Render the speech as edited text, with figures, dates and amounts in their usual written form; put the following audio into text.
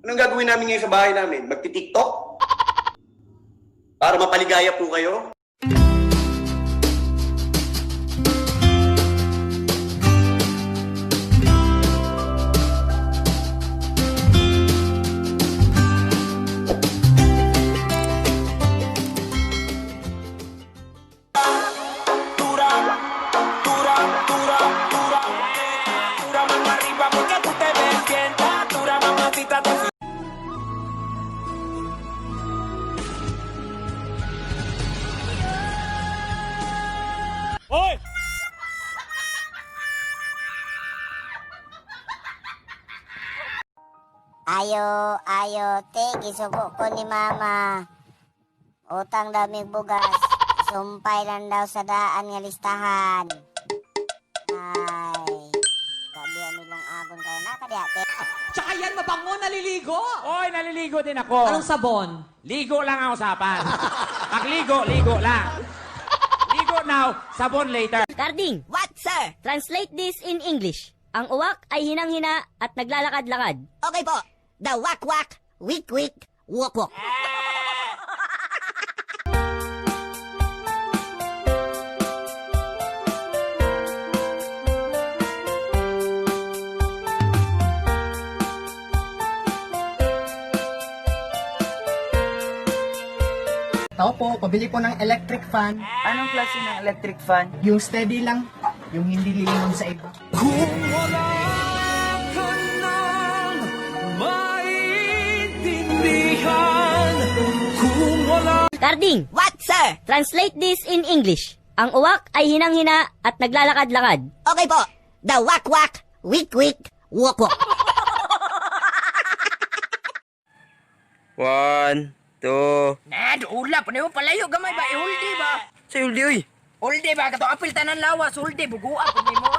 Anong gagawin namin ngayon sa bahay namin? Magti-TikTok? Para mapaligaya po kayo? Hoy! Ayo, te, gisugo ko ni mama. Utang daming bugas. Sumpay lang daw sa daan nga listahan. Ay, gabi nilang agon kayo na kadiate. Tsaka yan, mabango, naliligo. Oy, naliligo din ako. Anong sabon? Ligo lang ang usapan. Pagligo, ligo lang. Ligo now, sabon later. Carding, What, sir? translate this in English. Ang uwak ay hinang-hina at naglalakad-lakad. Okay po. The wak-wak, wik-wik, wok-wok. Tao po, pabili po ng electric fan. Anong klase ng electric fan? Yung steady lang, yung hindi lilingon sa iba. Carding, What, sir? translate this in English. Ang uwak ay hinang-hina at naglalakad-lakad. Okay po. The wak-wak, wik-wik, wok-wok. 1, 2... Ula, panay mo palayo, gamay ba? Ihuldi ba? Sa uldi, uy! Huldi ba? Kato apil tanan lawas, huldi, bugua, pagay mo.